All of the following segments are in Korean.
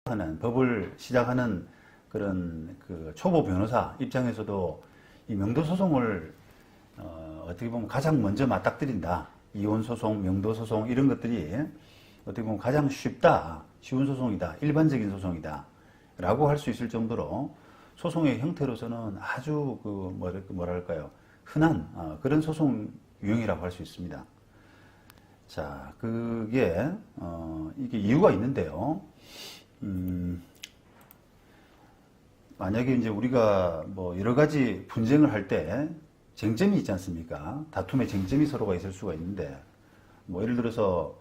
하는 법을 시작하는 그런 그 초보 변호사 입장에서도 이 명도 소송을 어떻게 보면 가장 먼저 맞닥뜨린다. 이혼 소송, 명도 소송 이런 것들이 어떻게 보면 가장 쉽다, 쉬운 소송이다, 일반적인 소송이다 라고 할 수 있을 정도로 소송의 형태로서는 아주 그 뭐랄까요, 흔한 그런 소송 유형이라고 할 수 있습니다. 자, 그게 이게 이유가 있는데요. 만약에 이제 우리가 뭐 여러 가지 분쟁을 할 때 쟁점이 있지 않습니까? 다툼의 쟁점이 서로가 있을 수가 있는데, 뭐 예를 들어서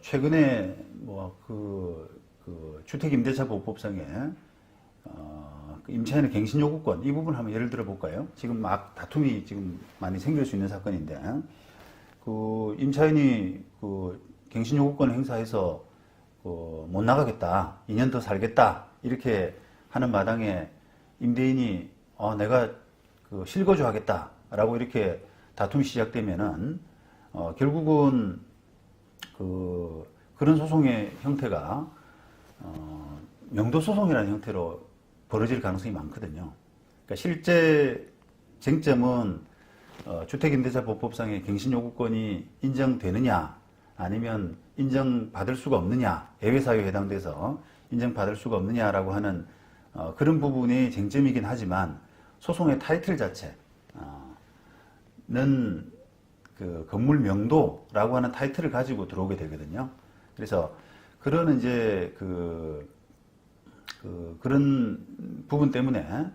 최근에 뭐 그 주택임대차보호법상에 그 임차인의 갱신요구권 이 부분 한번 예를 들어 볼까요? 지금 막 다툼이 지금 많이 생길 수 있는 사건인데, 그 임차인이 그 갱신요구권 행사해서 못 나가겠다, 2년 더 살겠다 이렇게 하는 마당에 임대인이 내가 그 실거주 하겠다라고 이렇게 다툼이 시작되면은 결국은 그런 소송의 형태가 명도소송이라는 형태로 벌어질 가능성이 많거든요. 그러니까 실제 쟁점은 주택임대차보호법상의 갱신요구권이 인정되느냐 아니면 인정받을 수가 없느냐, 예외사유에 해당돼서 인정받을 수가 없느냐라고 하는 그런 부분이 쟁점이긴 하지만 소송의 타이틀 자체는 그 건물 명도라고 하는 타이틀을 가지고 들어오게 되거든요. 그래서 그런 이제 그런 부분 때문에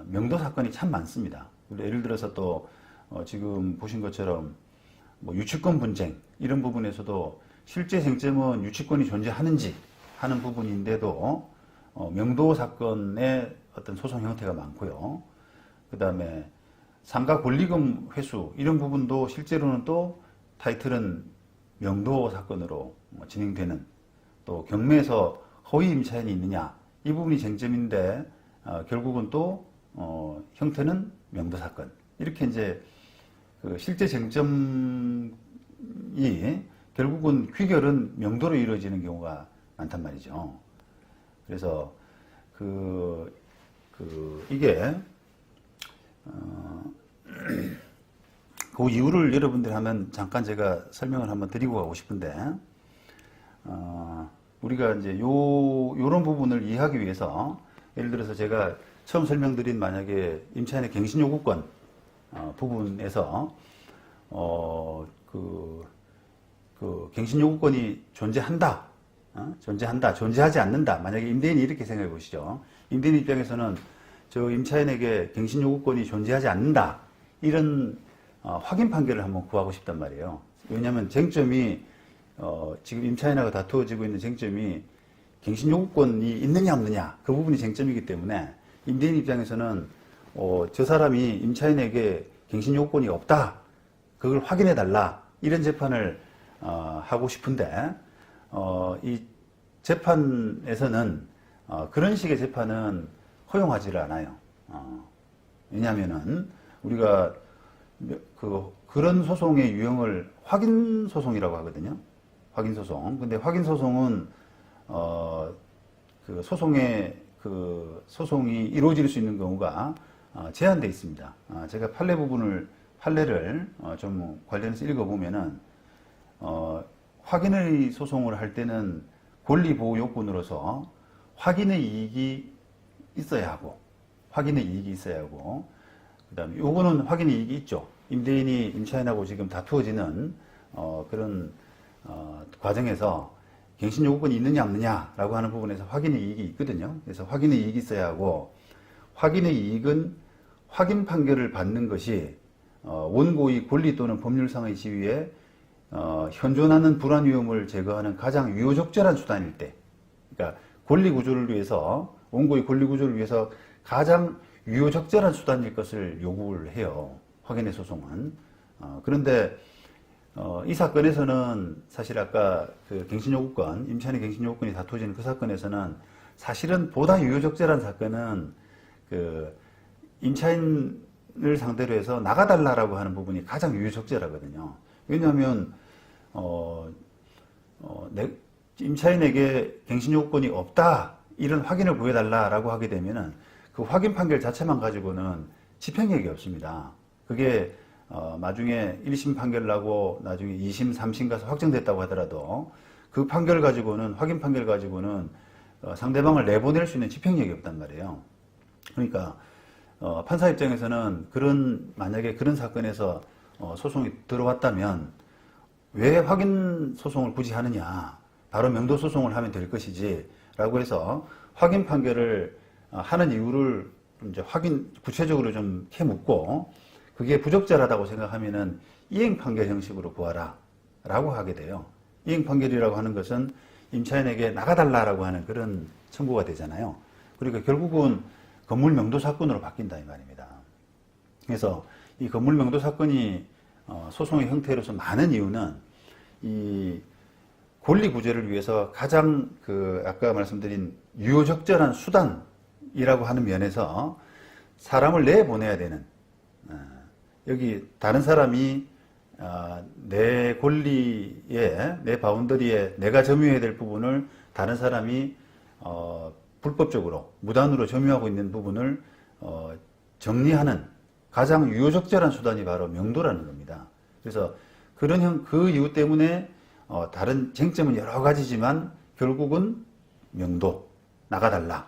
명도 사건이 참 많습니다. 예를 들어서 또 지금 보신 것처럼 뭐 유치권 분쟁 이런 부분에서도 실제 쟁점은 유치권이 존재하는지 하는 부분인데도 명도 사건의 어떤 소송 형태가 많고요. 그 다음에 상가 권리금 회수 이런 부분도 실제로는 또 타이틀은 명도 사건으로 진행되는, 또 경매에서 허위 임차인이 있느냐 이 부분이 쟁점인데 결국은 또 형태는 명도 사건, 이렇게 이제 그 실제 쟁점이 결국은 귀결은 명도로 이루어지는 경우가 많단 말이죠. 그래서 이게 그 이유를 여러분들이 하면 잠깐 제가 설명을 한번 드리고 가고 싶은데, 우리가 이제 요런 부분을 이해하기 위해서 예를 들어서 제가 처음 설명드린 만약에 임차인의 갱신요구권 부분에서 갱신요구권이 존재한다, 존재하지 않는다. 만약에 임대인이 이렇게 생각해 보시죠. 임대인 입장에서는 저 임차인에게 갱신요구권이 존재하지 않는다, 이런 확인 판결을 한번 구하고 싶단 말이에요. 왜냐하면 쟁점이 지금 임차인하고 다투어지고 있는 쟁점이 갱신요구권이 있느냐 없느냐 그 부분이 쟁점이기 때문에 임대인 입장에서는 저 사람이 임차인에게 갱신요구권이 없다, 그걸 확인해 달라, 이런 재판을 하고 싶은데 이 재판에서는 그런 식의 재판은 허용하지를 않아요. 왜냐하면은 우리가 그런 소송의 유형을 확인소송이라고 하거든요. 확인소송. 근데 확인소송은 소송이 이루어질 수 있는 경우가 제한되어 있습니다. 제가 판례를 좀 관련해서 읽어보면은 확인의 소송을 할 때는 권리보호 요건으로서 확인의 이익이 있어야 하고, 그 다음에 요거는 확인의 이익이 있죠. 임대인이 임차인하고 지금 다투어지는 그런 과정에서 갱신요구권이 있느냐 없느냐라고 하는 부분에서 확인의 이익이 있거든요. 그래서 확인의 이익이 있어야 하고, 확인의 이익은 확인 판결을 받는 것이 원고의 권리 또는 법률상의 지위에 현존하는 불안 위험을 제거하는 가장 유효적절한 수단일 때, 그러니까 권리 구조를 위해서, 원고의 권리 구조를 위해서 가장 유효적절한 수단일 것을 요구를 해요. 확인의 소송은. 그런데 이 사건에서는 사실 아까 그 갱신요구권, 임차인의 갱신요구권이 다투어지는 그 사건에서는 사실은 보다 유효적절한 사건은 그 임차인을 상대로 해서 나가달라라고 하는 부분이 가장 유효적절하거든요. 왜냐하면 임차인에게 갱신 요구권이 없다 이런 확인을 구해달라라고 하게 되면은 그 확인 판결 자체만 가지고는 집행력이 없습니다. 그게 나중에 1심 판결 나고 나중에 2심, 3심 가서 확정됐다고 하더라도 그 판결 가지고는 확인 판결 가지고는 상대방을 내보낼 수 있는 집행력이 없단 말이에요. 그러니까 판사 입장에서는 만약에 그런 사건에서 소송이 들어왔다면 왜 확인 소송을 굳이 하느냐? 바로 명도 소송을 하면 될 것이지 라고 해서 확인 판결을 하는 이유를 이제 구체적으로 좀 캐묻고 그게 부적절하다고 생각하면은 이행 판결 형식으로 구하라 라고 하게 돼요. 이행 판결이라고 하는 것은 임차인에게 나가달라라고 하는 그런 청구가 되잖아요. 그러니까 결국은 건물 명도 사건으로 바뀐다 이 말입니다. 그래서 이 건물 명도 사건이 소송의 형태로서 많은 이유는 이 권리 구제를 위해서 가장 아까 말씀드린 유효적절한 수단이라고 하는 면에서 사람을 내보내야 되는 여기 다른 사람이 내 권리에 내 바운더리에 내가 점유해야 될 부분을 다른 사람이 불법적으로 무단으로 점유하고 있는 부분을 정리하는 가장 유효적절한 수단이 바로 명도라는 겁니다. 그래서 그 이유 때문에 다른 쟁점은 여러 가지지만 결국은 명도 나가달라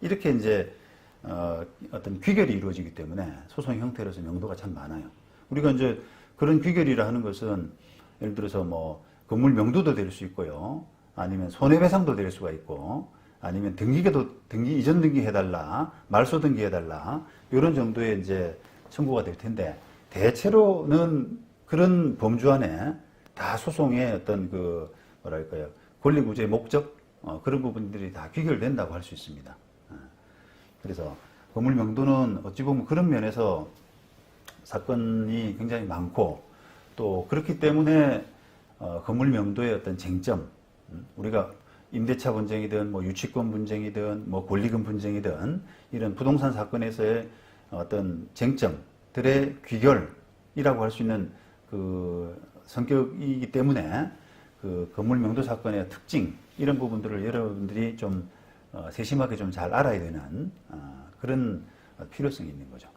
이렇게 이제 어떤 귀결이 이루어지기 때문에 소송 형태로서 명도가 참 많아요. 우리가 이제 그런 귀결이라 하는 것은 예를 들어서 뭐 건물 명도도 될 수 있고요, 아니면 손해배상도 될 수가 있고, 아니면 이전 등기해달라, 말소 등기해달라 이런 정도의 이제 청구가 될 텐데 대체로는 그런 범주 안에 다 소송의 어떤 뭐랄까요 권리구제의 목적 그런 부분들이 다 귀결된다고 할 수 있습니다. 그래서 건물 명도는 어찌 보면 그런 면에서 사건이 굉장히 많고 또 그렇기 때문에 건물 명도의 어떤 쟁점, 우리가 임대차 분쟁이든 뭐 유치권 분쟁이든 뭐 권리금 분쟁이든 이런 부동산 사건에서의 어떤 쟁점들의 귀결이라고 할 수 있는 그 성격이기 때문에 그 건물 명도 사건의 특징 이런 부분들을 여러분들이 좀 세심하게 좀 잘 알아야 되는 그런 필요성이 있는 거죠.